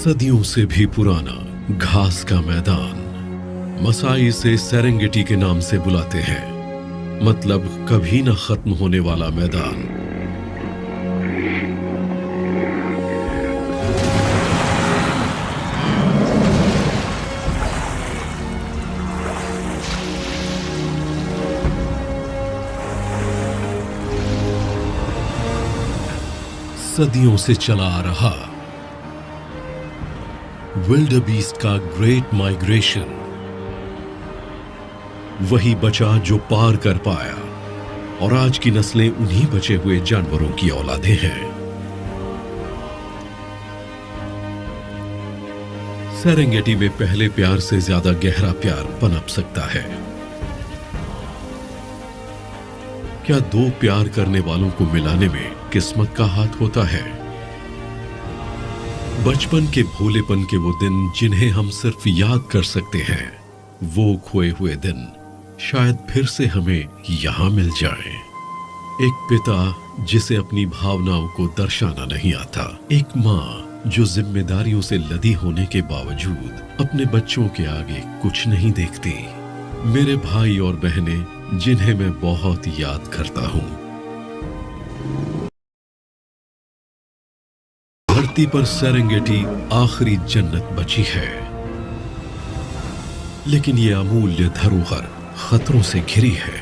सदियों से भी पुराना घास का मैदान मसाई से सेरेंगेटी के नाम से बुलाते हैं, मतलब कभी न खत्म होने वाला मैदान। सदियों से चला आ रहा विल्डरबीस्ट का ग्रेट माइग्रेशन, वही बचा जो पार कर पाया, और आज की नस्लें उन्हीं बचे हुए जानवरों की औलादें हैं। सेरेंगेटी में पहले प्यार से ज्यादा गहरा प्यार पनप सकता है। क्या दो प्यार करने वालों को मिलाने में किस्मत का हाथ होता है? बचपन के भोलेपन के वो दिन जिन्हें हम सिर्फ याद कर सकते हैं, वो खोए हुए दिन शायद फिर से हमें यहां मिल जाएं। एक पिता जिसे अपनी भावनाओं को दर्शाना नहीं आता, एक माँ जो जिम्मेदारियों से लदी होने के बावजूद अपने बच्चों के आगे कुछ नहीं देखती, मेरे भाई और बहनें जिन्हें मैं बहुत याद करता हूं। धरती पर सेरेंगेटी आखिरी जन्नत बची है, लेकिन ये अमूल्य धरोहर खतरों से घिरी है।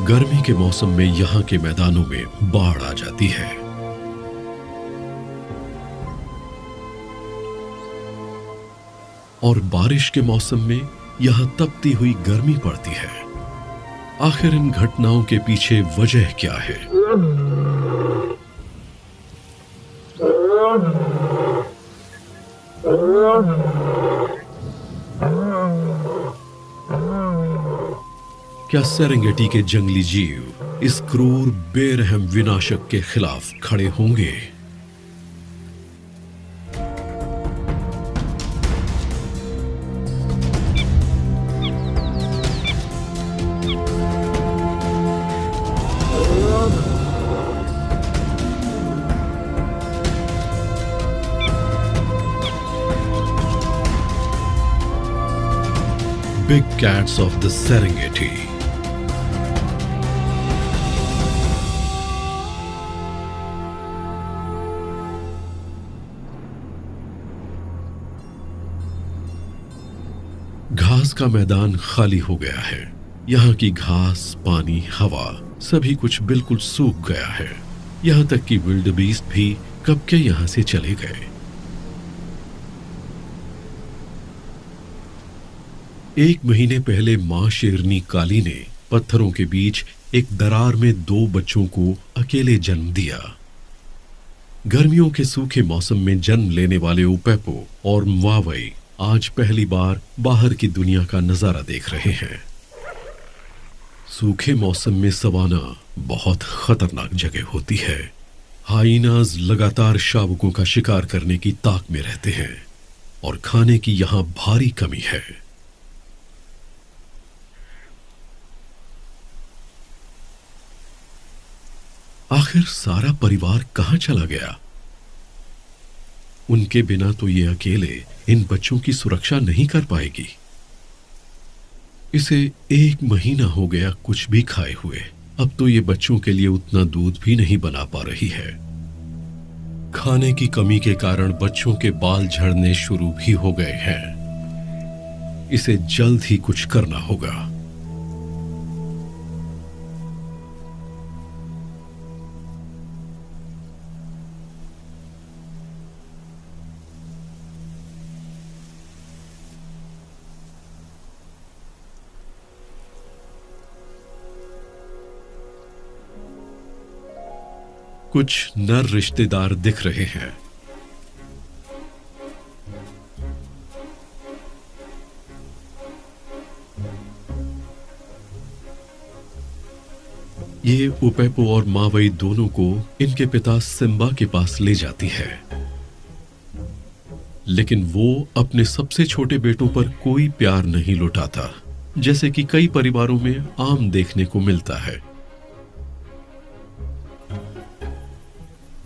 गर्मी के मौसम में यहां के मैदानों में बाढ़ आ जाती है, और बारिश के मौसम में यहां तपती हुई गर्मी पड़ती है। आखिर इन घटनाओं के पीछे वजह क्या है? क्या सेरेंगेटी के जंगली जीव इस क्रूर बेरहम विनाशक के खिलाफ खड़े होंगे? Big cats of the Serengeti. घास का मैदान खाली हो गया है। यहाँ की घास, पानी, हवा सभी कुछ बिल्कुल सूख गया है। यहाँ तक कि विल्डबीस्ट भी कब के यहाँ से चले गए। एक महीने पहले मां शेरनी काली ने पत्थरों के बीच एक दरार में 2 बच्चों को अकेले जन्म दिया। गर्मियों के सूखे मौसम में जन्म लेने वाले उपेपो और म्वावई आज पहली बार बाहर की दुनिया का नजारा देख रहे हैं। सूखे मौसम में सवाना बहुत खतरनाक जगह होती है। हाइनाज लगातार शावकों का शिकार करने की ताक में रहते हैं, और खाने की यहां भारी कमी है। आखिर सारा परिवार कहां चला गया? उनके बिना तो ये अकेले इन बच्चों की सुरक्षा नहीं कर पाएगी। इसे 1 महीना हो गया कुछ भी खाए हुए। अब तो ये बच्चों के लिए उतना दूध भी नहीं बना पा रही है। खाने की कमी के कारण बच्चों के बाल झड़ने शुरू भी हो गए हैं। इसे जल्द ही कुछ करना होगा। कुछ नर रिश्तेदार दिख रहे हैं। ये उपेपो और मावई दोनों को इनके पिता सिम्बा के पास ले जाती है, लेकिन वो अपने सबसे छोटे बेटों पर कोई प्यार नहीं लुटाता, जैसे कि कई परिवारों में आम देखने को मिलता है।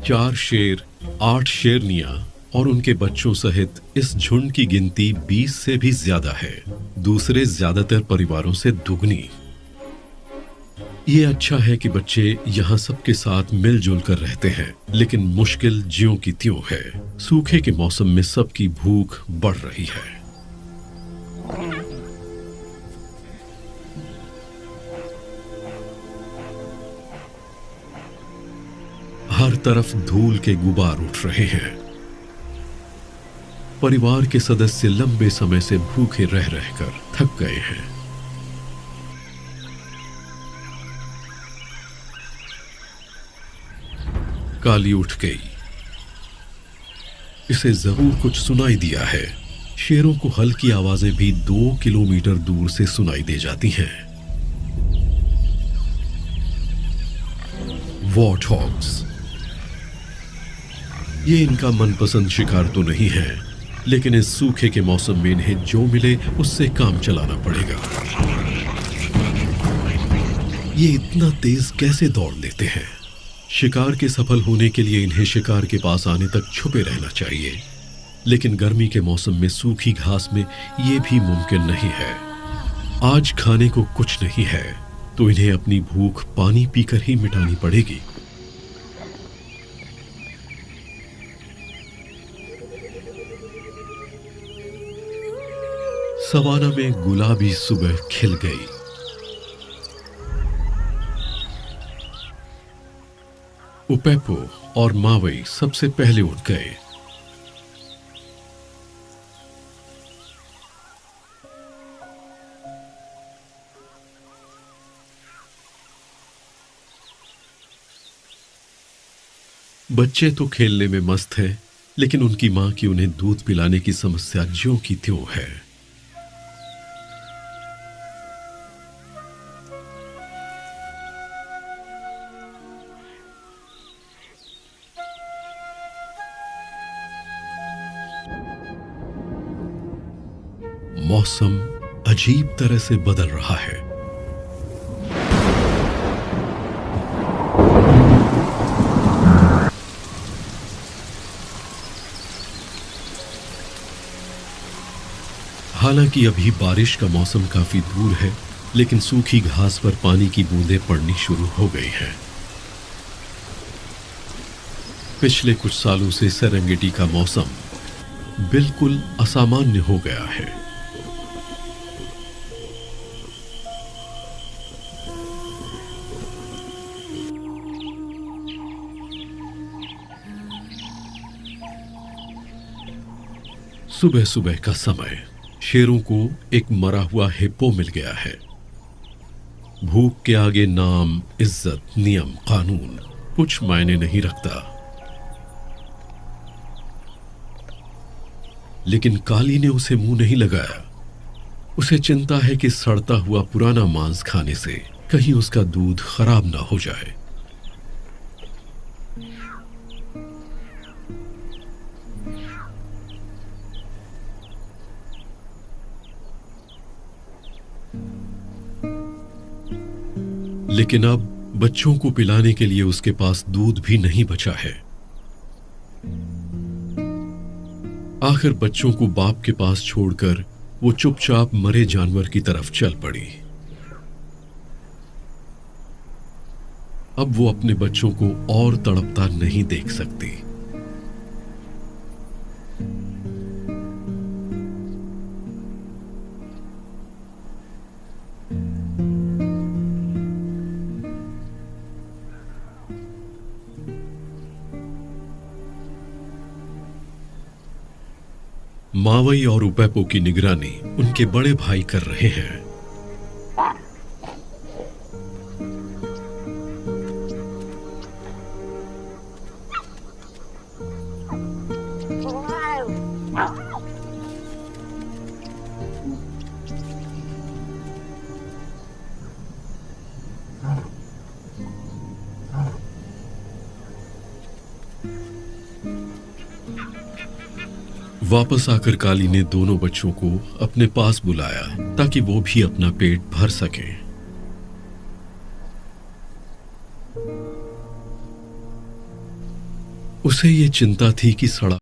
4 शेर, 8 शेरनियां और उनके बच्चों सहित इस झुंड की गिनती 20 से भी ज्यादा है, दूसरे ज्यादातर परिवारों से दुगनी। ये अच्छा है कि बच्चे यहाँ सबके साथ मिलजुल कर रहते हैं, लेकिन मुश्किल ज्यों की त्यों है। सूखे के मौसम में सबकी भूख बढ़ रही है। हर तरफ धूल के गुबार उठ रहे हैं। परिवार के सदस्य लंबे समय से भूखे रह रहकर थक गए हैं। काली उठ गई। इसे जरूर कुछ सुनाई दिया है। शेरों को हल्की आवाजें भी 2 किलोमीटर दूर से सुनाई दे जाती हैं। वॉर्टहॉग्स, ये इनका मनपसंद शिकार तो नहीं है, लेकिन इस सूखे के मौसम में इन्हें जो मिले उससे काम चलाना पड़ेगा। ये इतना तेज कैसे दौड़ लेते हैं? शिकार के सफल होने के लिए इन्हें शिकार के पास आने तक छुपे रहना चाहिए, लेकिन गर्मी के मौसम में सूखी घास में यह भी मुमकिन नहीं है। आज खाने को कुछ नहीं है, तो इन्हें अपनी भूख पानी पीकर ही मिटानी पड़ेगी। सवाना में गुलाबी सुबह खिल गई। उपेपो और मावई सबसे पहले उठ गए। बच्चे तो खेलने में मस्त हैं, लेकिन उनकी मां की उन्हें दूध पिलाने की समस्या ज्यों की त्यों है। मौसम अजीब तरह से बदल रहा है। हालांकि अभी बारिश का मौसम काफी दूर है, लेकिन सूखी घास पर पानी की बूंदें पड़नी शुरू हो गई हैं। पिछले कुछ सालों से सेरेंगेटी का मौसम बिल्कुल असामान्य हो गया है। सुबह सुबह का समय, शेरों को एक मरा हुआ हिप्पो मिल गया है। भूख के आगे नाम, इज्जत, नियम, कानून कुछ मायने नहीं रखता। लेकिन काली ने उसे मुंह नहीं लगाया। उसे चिंता है कि सड़ता हुआ पुराना मांस खाने से कहीं उसका दूध खराब ना हो जाए। लेकिन अब बच्चों को पिलाने के लिए उसके पास दूध भी नहीं बचा है। आखिर बच्चों को बाप के पास छोड़कर वो चुपचाप मरे जानवर की तरफ चल पड़ी। अब वो अपने बच्चों को और तड़पता नहीं देख सकती। मावई और उपेपो की निगरानी उनके बड़े भाई कर रहे हैं। वापस आकर काली ने दोनों बच्चों को अपने पास बुलाया ताकि वो भी अपना पेट भर सकें। उसे ये चिंता थी कि सड़क